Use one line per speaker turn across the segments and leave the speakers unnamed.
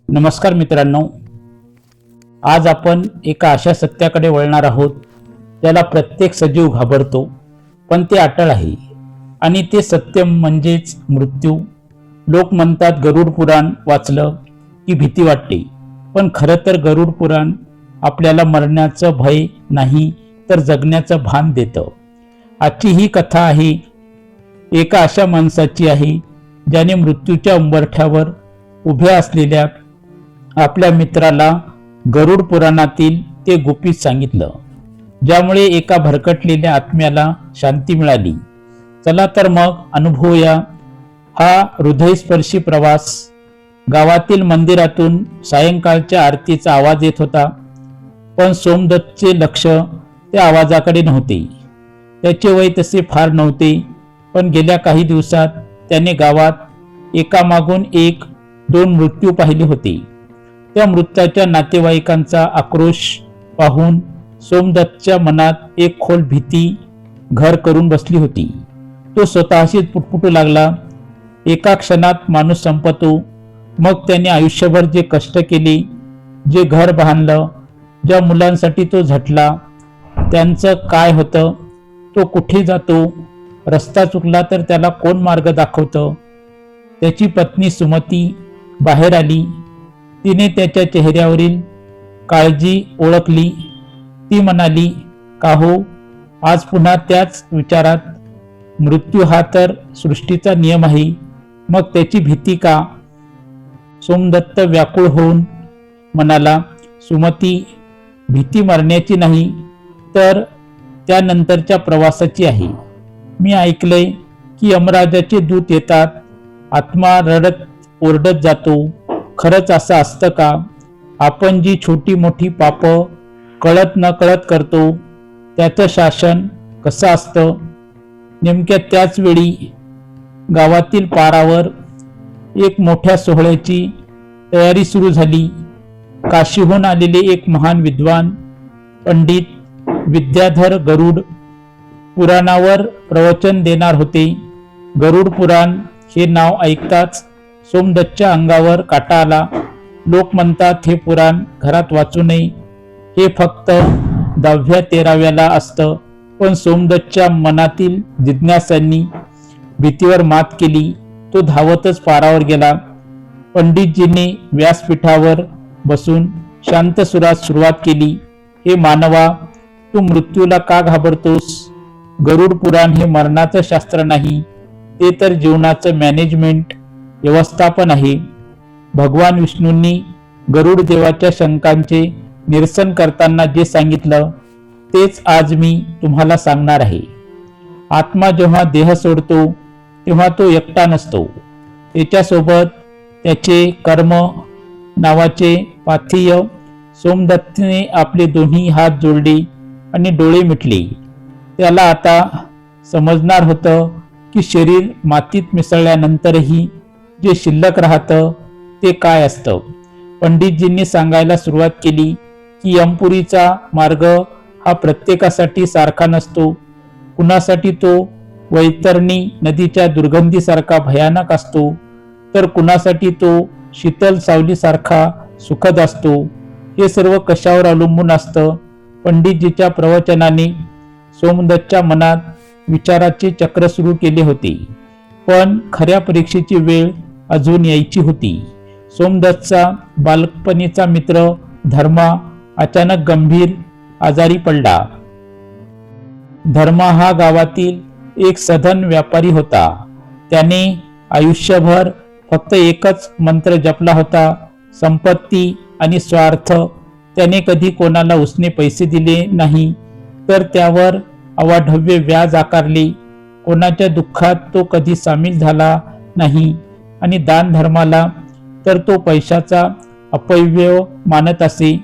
नमस्कार मित्रांनो, आज आपण एका अशा सत्याकडे वळणार आहोत ज्याला प्रत्येक सजीव घाबरतो, पण ते अटळ आहे. आणि ते सत्य म्हणजेच मृत्यू. लोक म्हणतात गरुड पुराण वाचलं की भीती वाटते, पण खरं तर गरुड पुराण आपल्याला मरण्याचं भय नाही तर जगण्याचं भान देतं. आजची ही कथा आहे एका अशा माणसाची आहे ज्याने मृत्यूच्या उंबरठ्यावर उभ्या असलेल्या आपल्या मित्राला गरुड पुराणातील ते गुपित सांगितलं, ज्यामुळे एका भरकटलेल्या आत्म्याला शांती मिळाली. चला तर मग अनुभवूया हा हृदयस्पर्शी प्रवास. गावातील मंदिरातून सायंकाळच्या आरतीचा आवाज येत होता, पण सोमदत्तचे लक्ष त्या आवाजाकडे नव्हते. त्याचे वय तसे फार नव्हते, पण गेल्या काही दिवसात त्याने गावात एकामागून एक 2 मृत्यू पाहिले होते. त्या मृत्यूच्या नातेवाईकांचा आक्रोश पाहून सोमदत्तच्या मनात एक खोल भीती घर करून बसली होती. तो स्वतःशीच पुटपुटू लागला, एका क्षणात माणूस संपतो, मग त्याने आयुष्यभर जे कष्ट केले, जे घर बांधलं, ज्या मुलांसाठी तो झटला, त्यांचं काय होतं? तो कुठे जातो? रस्ता चुकला तर त्याला कोण मार्ग दाखवतं? त्याची पत्नी सुमती बाहेर आली. तिने त्याच्या चेहऱ्यावरील काळजी ओळखली. ती म्हणाली, का हो, आज पुन्हा त्याच विचारात? मृत्यू हा तर सृष्टीचा नियम आहे, मग त्याची भीती का? सोमदत्त व्याकुळ होऊन म्हणाला, सुमती, भीती मरण्याची नाही तर त्यानंतरच्या प्रवासाची आहे. मी ऐकलंय की यमराजाचे दूत येतात, आत्मा रडत ओरडत जातो. खरंच असं असतं का? आपण जी छोटी मोठी पाप कळत न कळत करतो, त्याचं शासन कसं असतं? नेमक्या त्याच वेळी गावातील पारावर एक मोठ्या सोहळ्याची तयारी सुरू झाली. काशीहून आलेले एक महान विद्वान पंडित विद्याधर गरुड पुराणावर प्रवचन देणार होते. गरुड पुराण हे नाव ऐकताच सोमदत्तच्या अंगावर काटा आला. लोक म्हणतात हे पुराण घरात वाचू नये, हे फक्त 10व्या-13व्याला असतं. पण सोमदत्तच्या मनातील जिज्ञासांनी भीतीवर मात केली. तो धावतच पारावर गेला. पंडितजीने व्यासपीठावर बसून शांत सुरात सुरुवात केली, हे मानवा, तू मृत्यूला का घाबरतोस? गरुड पुराण हे मरणाचं शास्त्र नाही, ते तर जीवनाचं मॅनेजमेंट व्यवस्थापन आहे. भगवान विष्णूंनी गरुड देवाच्या शंकांचे निरसन करताना जे सांगितलं तेच आज मी तुम्हाला सांगणार आहे. आत्मा जेव्हा देह सोडतो तेव्हा तो एकटा नसतो. त्याच्यासोबत त्याचे कर्म नावाचे पाथिय. सोमदत्तने आपले दोन्ही हात जोडले आणि डोळे मिटले. त्याला आता समजणार होतं की शरीर मातीत मिसळल्यानंतरही जे शिल्लक राहतं ते काय असतं. पंडितजींनी सांगायला सुरुवात केली की यमपुरीचा मार्ग हा प्रत्येकासाठी सारखा नसतो. कुणासाठी तो वैतरणी नदीच्या दुर्गंधीसारखा भयानक असतो, तर कुणासाठी तो शीतल सावलीसारखा सुखद असतो. हे सर्व कशावर अवलंबून असतं? पंडितजीच्या प्रवचनाने सोमदत्तच्या मनात विचाराचे चक्र सुरू केले होते. पण खऱ्या परीक्षेची वेळ अजून यायची होती. सोमदत्तचा बालपणीचा मित्र धर्मा अचानक गंभीर आजारी पडला. धर्मा हा गावातील एक सधन व्यापारी होता. त्याने आयुष्यभर फक्त एकच मंत्र जपला होता, संपत्ती आणि स्वार्थ. त्याने कधी कोणाला उसने पैसे दिले नाही, तर त्यावर अवाढव्य व्याज आकारले. कोणाच्या दुःखात तो कधी सामील झाला नाही आणि दान धर्माला तर तो पैशाचा अपव्यय मानत असे.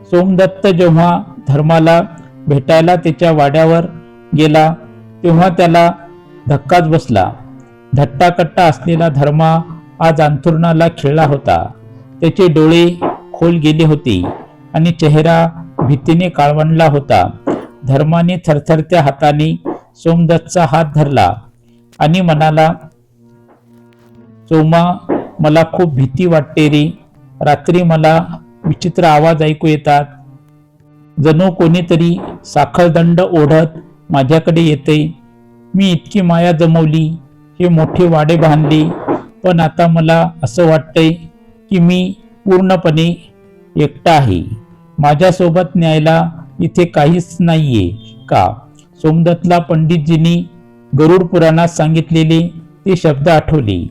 सोमदत्त जेव्हा धर्माला भेटायला त्याच्या वाड्यावर गेला तेव्हा त्याला धक्काच बसला. धट्टाकट्टा असलेला धर्मा आज अंथरुणाला खिळला होता. त्याचे डोळे खोल गेले होते आणि चेहरा भीतीने काळवंडला होता. धर्माने थरथरत्या हाताने सोमदत्तचा हात धरला आणि म्हणाला, सोमा, मला खूप भीती वाटते रे. रात्री मला विचित्र आवाज ऐकू येतात, जणू कोणीतरी साखळदंड ओढत माझ्याकडे येते. मी इतकी माया जमवली, हे मोठे वाडे बांधले, पण आता मला असं वाटतंय की मी पूर्णपणे एकटा आहे. माझ्यासोबत न्यायला इथे काहीच नाहीये का? सोमदत्तला पंडितजींनी गरुड पुराणात सांगितलेले ते शब्द आठवले.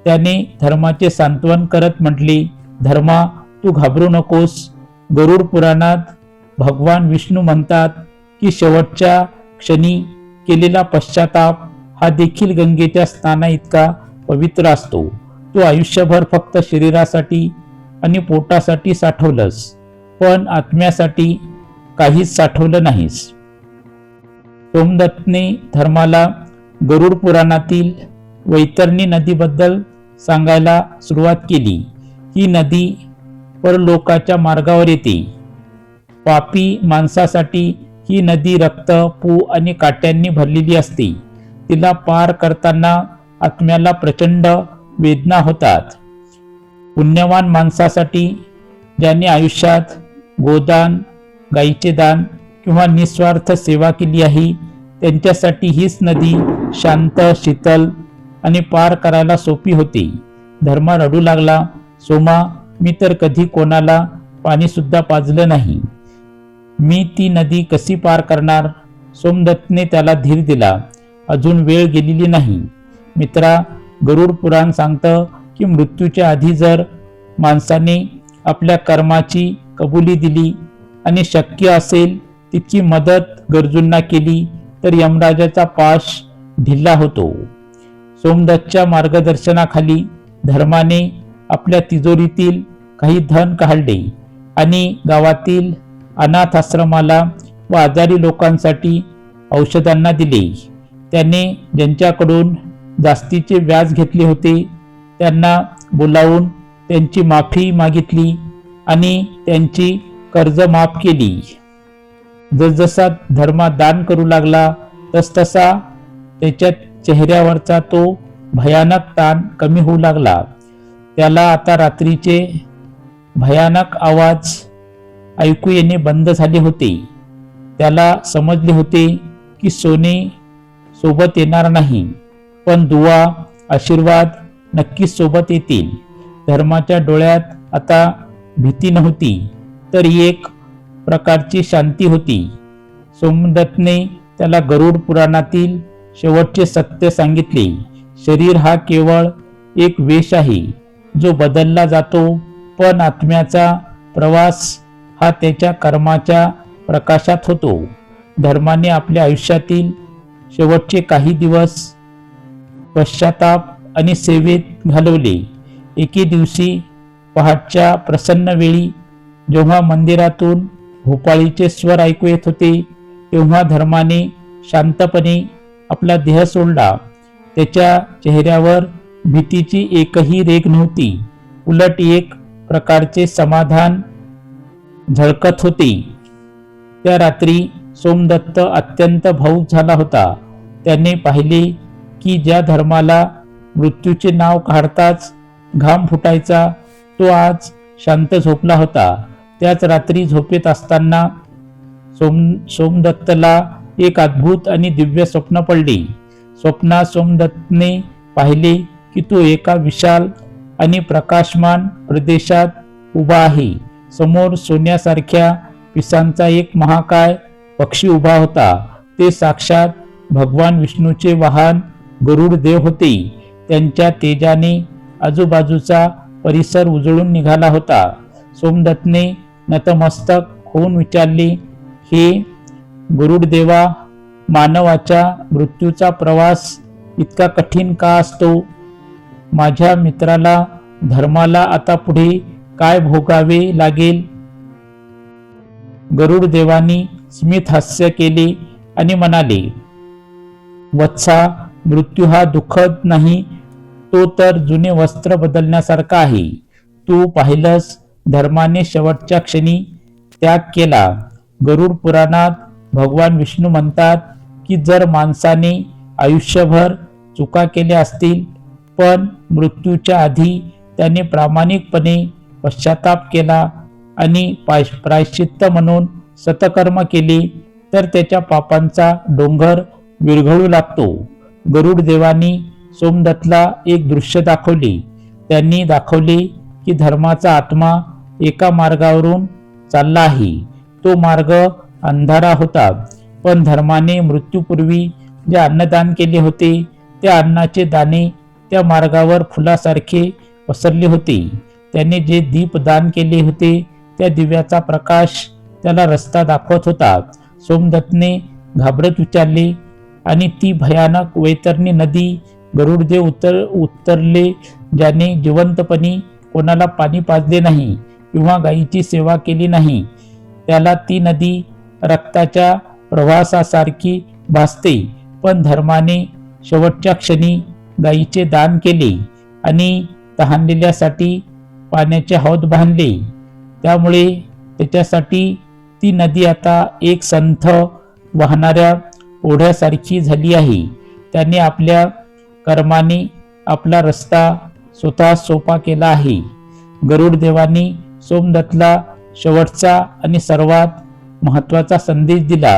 त्याने धर्माचे सांत्वन करत म्हटले, धर्मा, तू घाबरू नकोस. गरुड पुराणात भगवान विष्णू म्हणतात की शेवटच्या क्षणी केलेला पश्चाताप हा देखील गंगेच्या स्नाना इतका पवित्र असतो. तू आयुष्यभर फक्त शरीरासाठी आणि पोटासाठी साठवलंस, पण आत्म्यासाठी काहीच साठवलं नाहीस. सोमदत्तने धर्माला गरुड पुराणातील वैतरणी नदीबद्दल सांगायला सुरुवात केली. ही नदी परलोकाच्या मार्गावर येते. पापी माणसासाठी ही नदी रक्त, पू आणि काट्यांनी भरलेली असते. तिला पार करताना आत्म्याला प्रचंड वेदना होतात. पुण्यवान माणसासाठी, ज्याने आयुष्यात गोदान, गाईचे दान किंवा निस्वार्थ सेवा केली आहे, त्यांच्यासाठी हीच नदी शांत, शीतल आणि पार करायला सोपी होते. धर्मा रडू लागला, सोमा, मी तर कधी कोणाला पाणी सुद्धा पाजलं नाही. मी ती नदी कशी पार करणार? सोमदत्तने त्याला धीर दिला. अजून वेळ गेलेली नाही मित्रा. गरुड पुराण सांगतं की मृत्यूच्या आधी जर माणसाने आपल्या कर्माची कबुली दिली आणि शक्य असेल तितकी मदत गरजूंना केली तर यमराजाचा पाश ढिल्ला होतो. सोमदत्तच्या मार्गदर्शनाखाली धर्माने आपल्या तिजोरीतील काही धन काढले आणि गावातील अनाथ आश्रमाला व आजारी लोकांसाठी औषधांना दिले. त्याने ज्यांच्याकडून जास्तीचे व्याज घेतले होते त्यांना बोलावून त्यांची माफी मागितली आणि त्यांची कर्ज माफ केली. जसजसा धर्मा दान करू लागला तसतसा त्याच्या चेहऱ्यावरचा तो भयानक ताण कमी होऊ लागला. त्याला आता रात्रीचे भयानक आवाज ऐकू येणे बंद झाले होते. त्याला समजले होते की सोने सोबत येणार नाही, पण दुआ, आशीर्वाद नक्कीच सोबत येतील. धर्माच्या डोळ्यात आता भीती नव्हती, तर एक प्रकारची शांती होती. सोमदत्तने त्याला गरुड पुराणातील शेवटचे सत्य सांगितले. शरीर हा केवळ एक वेश आहे जो बदलला जातो, पण आत्म्याचा प्रवास हा त्याच्या कर्माच्या प्रकाशात होतो. धर्माने आपल्या आयुष्यातील शेवटचे काही दिवस पश्चाताप आणि सेवेत घालवले. एके दिवशी पहाटच्या प्रसन्न वेळी जेव्हा मंदिरातून भोपाळीचे स्वर ऐकू येत होते, तेव्हा धर्माने शांतपणे आपला देह सोडला. त्याच्या चेहऱ्यावर भीतीची एकही रेघ नव्हती, उलट एक प्रकारचे समाधान झळकत होते. त्या रात्री सोमदत्त अत्यंत भावुक झाला होता. त्याने पाहिले की ज्या धर्माला मृत्यूचे नाव काढताच घाम फुटायचा, तो आज शांत झोपला होता. त्याच रात्री झोपेत असताना सोमदत्तला एक अद्भुत आणि दिव्य स्वप्न पडले. स्वप्नात सोमदत्तने पाहिले की तो एका विशाल आणि प्रकाशमान प्रदेशात उभा आहे. समोर सोन्यासारख्या पिसांचा एक महाकाय पक्षी उभा होता. ते साक्षात भगवान विष्णूचे वाहन गरुड देव होते. त्यांच्या तेजाने आजूबाजूचा परिसर उजळून निघाला होता. सोमदत्तने नतमस्तक होऊन विचारले, हे गरुड देवा, मानवाच्या मृत्यूचा प्रवास इतका कठीण का असतो? माझ्या मित्राला धर्माला आता पुढे काय भोगावे लागेल? गरुड देवानी स्मित हास्य केले आणि म्हणाले, वत्सा, मृत्यू हा दुःखद नाही, तो तर जुने वस्त्र बदलण्यासारखा आहे. तू पाहिलंस, धर्माने शेवटच्या क्षणी त्याग केला. गरुड पुराणात भगवान विष्णू म्हणतात की जर माणसाने आयुष्यभर चुका केल्या असतील, पण मृत्यूच्या आधी त्याने प्रामाणिकपणे पश्चाताप केला आणि प्रायश्चित्त म्हणून सतकर्म केले तर त्याच्या पापांचा डोंगर विरघळू लागतो. गरुड देवानी सोमदत्तला एक दृश्य दाखवले. त्यांनी दाखवले की धर्माचा आत्मा एका मार्गावरून चालला आहे. तो मार्ग अंधारा होता, पण धर्माने मृत्यूपूर्वी जे अन्नदान केले होते त्या अन्नाचे दाणे त्या मार्गावर फुलासारखे पसरले होते. त्याने जे दीप दान केले होते त्या दिव्याचा प्रकाश त्याला रस्ता दाखवत होता. सोमदत्तने घाबरत विचारले, आणि ती भयानक वैतरणी नदी गरुडदेव उतरले ज्याने जिवंतपणी कोणाला पाणी पाजले नाही किंवा गायीची सेवा केली नाही, त्याला ती नदी रक्ताच्या प्रवासासारखी भासते. पण धर्माने शेवटच्या क्षणी गायीचे दान केले आणि तहानलेल्यासाठी पाण्याचे हौद बांधले. त्यामुळे त्याच्यासाठी ती नदी आता एक संथ वाहणाऱ्या ओढ्यासारखी झाली आहे. त्याने आपल्या कर्माने आपला रस्ता स्वतः सोपा केला आहे. गरुड देवानी सोमदत्तला शेवटचा आणि सर्वात महत्त्वाचा संदेश दिला.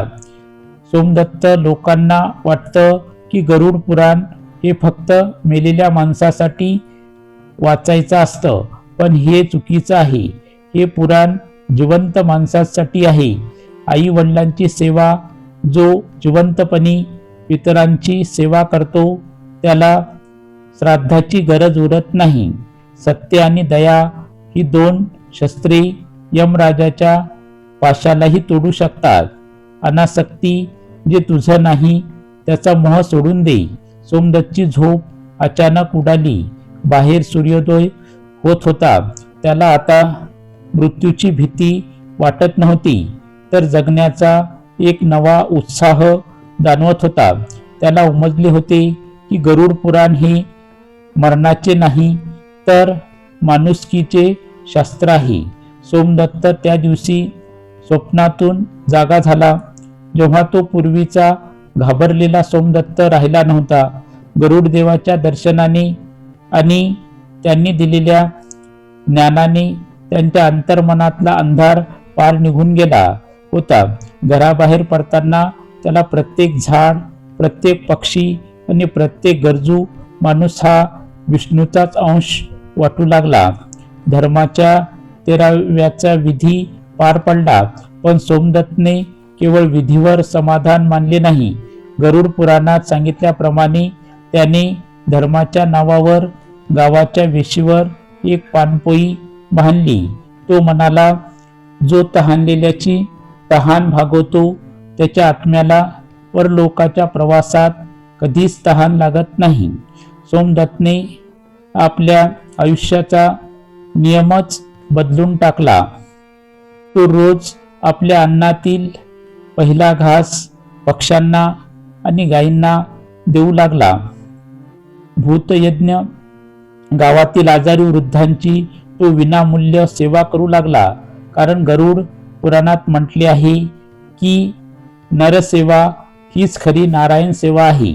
सोमदत्त लोकांना वाटतं की गरुड पुराण हे फक्त मेलेल्या माणसासाठी वाचायचं असतं, पण हे चुकीचं आहे. हे पुराण जिवंत माणसासाठी आहे. आई वडिलांची सेवा, जो जिवंतपणी पितरांची सेवा करतो त्याला श्राद्धाची गरज उरत नाही. सत्य आणि दया ही दोन शस्त्रे यमराजाच्या पाशालाही तोडू शकतात. अनासक्ती, जे तुझं नाही त्याचा मोह सोडून दे. सोमदत्तची झोप अचानक उडाली. बाहेर सूर्योदय होत होता. त्याला आता मृत्यूची भीती वाटत नव्हती, तर जगण्याचा एक नवा उत्साह जाणवत होता. त्याला उमजले होते की गरुड पुराण हे मरणाचे नाही तर माणुसकीचे शास्त्र आहे. सोमदत्त त्या दिवशी स्वप्नातून जागा झाला, जेव्हा तो पूर्वीचा घाबरलेला सोमदत्त राहिला नव्हता. गरुड देवाच्या दर्शनाने आणि त्यांनी दिलेल्या ज्ञानाने त्यांच्या अंतर्मनातला अंधार पार निघून गेला होता. घराबाहेर पडताना त्याला प्रत्येक झाड, प्रत्येक पक्षी आणि प्रत्येक गरजू माणूस हा विष्णूचाच अंश वाटू लागला. धर्माच्या 13व्याचा विधी पार पडला, पण सोमदत्तने केवळ विधीवर समाधान मानले नाही. गरुड पुराणात सांगितल्याप्रमाणे त्याने धर्माच्या नावावर गावाच्या वेशीवर एक पाणपोई बांधली. तो म्हणाला, जो तहानलेल्याची तहान भागवतो त्याच्या आत्म्याला परलोकाच्या प्रवासात कधीच तहान लागत नाही. सोमदत्तने आपल्या आयुष्याचा नियमच बदलून टाकला. तो रोज आपल्या अन्नातील पहिला घास पक्ष्यांना आणि गायींना देऊ लागला. भूतयज्ञ, गावातील आजारी वृद्धांची तो विनामूल्य सेवा करू लागला. कारण गरुड पुराणात म्हटले आहे की नरसेवा हीच खरी नारायण सेवा आहे.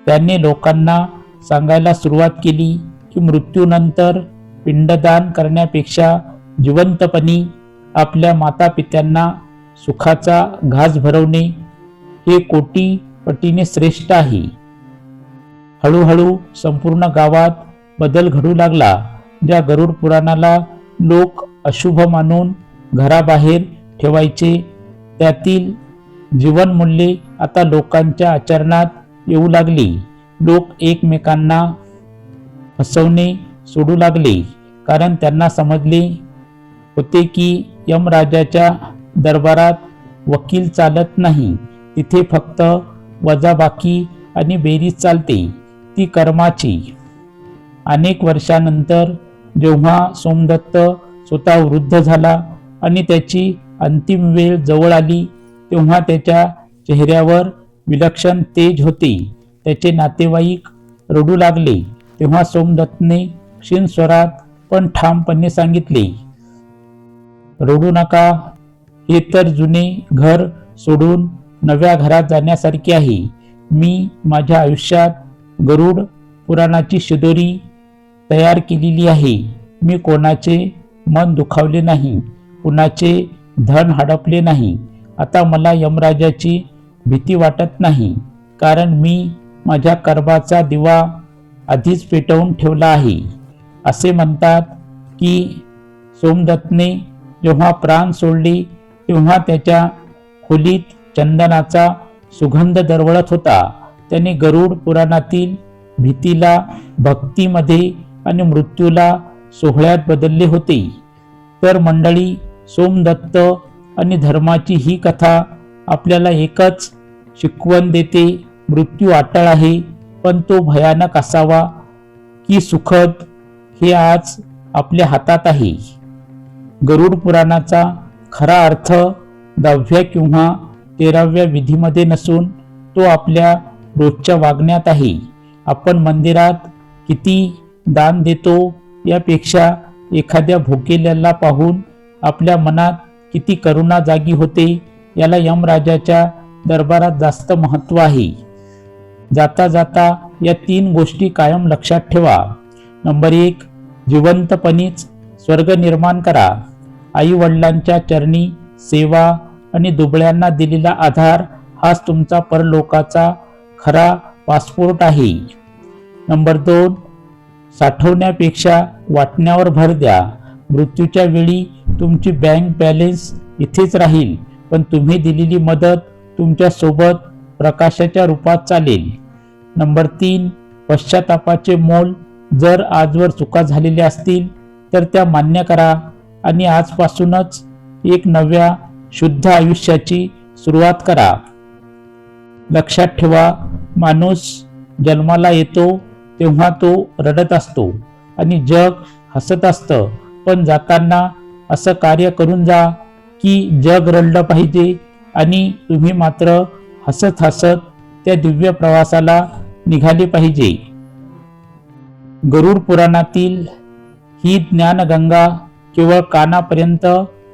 त्याने लोकांना सांगायला सुरुवात केली की मृत्यूनंतर पिंडदान करण्यापेक्षा जिवंतपणी आपल्या मातापित्यांना सुखाचा घास भरवणे हे कोटी पटीने श्रेष्ठ आहे. हळूहळू संपूर्ण गावात बदल घडू लागला. ज्या गरुड पुराणाला लोक अशुभ मानून घराबाहेर ठेवायचे, त्यातील जीवनमूल्ये आता लोकांच्या आचरणात येऊ लागली. लोक एकमेकांना फसवणे सोडू लागले, कारण त्यांना समजले होते की यमराजाच्या दरबारात वकील चालत नाही. तिथे फक्त वजाबाकी आणि बेरीज चालते, ती कर्माची. अनेक वर्षानंतर जेव्हा सोमदत्त स्वतः वृद्ध झाला आणि त्याची अंतिम वेळ जवळ आली, तेव्हा त्याच्या चेहऱ्यावर विलक्षण तेज होते. त्याचे नातेवाईक रडू लागले. तेव्हा सोमदत्तने क्षीण स्वरात पण ठामपणे सांगितले, रडू नका. हे तर जुने घर सोडून नव्या घरात जाण्यासारखे आहे. मी माझ्या आयुष्यात गरुड पुराणाची शिदोरी तयार केलेली आहे. मी कोणाचे मन दुखावले नाही, कुणाचे धन हडपले नाही. आता मला यमराजाची भीती वाटत नाही, कारण मी माझ्या कर्माचा दिवा आधीच पेटवून ठेवला आहे. असे म्हणतात की सोमदत्तने जेव्हा प्राण सोडले तेव्हा त्याच्या खोलीत चंदनाचा सुगंध दरवळत होता. त्याने गरुड पुराणातील भीतीला भक्तीमध्ये आणि मृत्यूला सोहळ्यात बदलले होते. तर मंडळी, सोमदत्त आणि धर्माची ही कथा आपल्याला एकच शिकवण देते. मृत्यू अटळ आहे, पण तो भयानक असावा की सुखद हे आज आपल्या हातात आहे. गरुड पुराणाचा खरा अर्थ 10व्या किंवा 13व्या विधीमध्ये नसून तो आपल्या रोजच्या वागण्यात आहे. आपण मंदिरात किती दान देतो यापेक्षा एखाद्या भुकेल्याला पाहून आपल्या मनात किती करुणा जागी होते याला यमराजाच्या दरबारात जास्त महत्त्व आहे. जाता जाता या 3 गोष्टी कायम लक्षात ठेवा. नंबर 1, जिवंतपणीच स्वर्ग निर्माण करा. आई वडिलांच्या चरणी सेवा आणि दुबळ्यांना दिलेला आधार हाच तुमचा परलोकाचा खरा पासपोर्ट आहे. नंबर 2, साठवण्यापेक्षा वाटण्यावर भर द्या. मृत्यूच्या वेळी तुमची बँक बॅलन्स इथेच राहील, पण तुम्ही दिलेली मदत तुमच्या सोबत प्रकाशाच्या रूपात चालेल. नंबर 3, पश्चातापाचे मोल. जर आजवर चुका झालेल्या असतील तर त्या मान्य करा आणि आजपासूनच एक नव्या शुद्ध आयुष्याची सुरुवात करा. लक्षात ठेवा, माणूस जन्माला येतो तेव्हा तो रडत असतो आणि जग हसत असतं, पण जाताना असं कार्य करून जा की जग रडलं पाहिजे आणि तुम्ही मात्र हसत हसत त्या दिव्य प्रवासाला निघाले पाहिजे. गरुड पुराणातील ही ज्ञानगंगा केवळ कानापर्यंत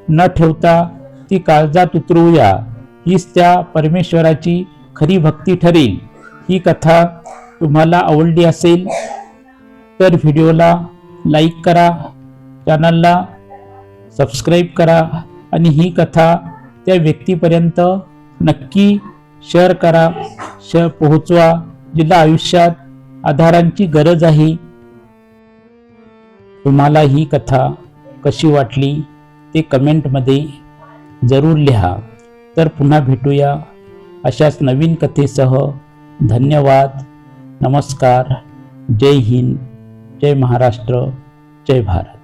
न ठेवता ती काळजात उतरवूया. हीच त्या परमेश्वराची खरी भक्ती ठरेल. ही कथा तुम्हाला आवडली असेल तर व्हिडिओला लाईक करा, चॅनलला सबस्क्राईब करा आणि ही कथा त्या व्यक्तीपर्यंत नक्की शेअर करा, पोहोचवा जिला आयुष्यात आधारांची गरज आहे. तुम्हाला ही कथा कशी वाटली ते कमेंटमध्ये जरूर लिहा. तर पुन्हा भेटूया अशाच नवीन कथेसह. धन्यवाद. नमस्कार. जय हिंद, जय महाराष्ट्र, जय भारत.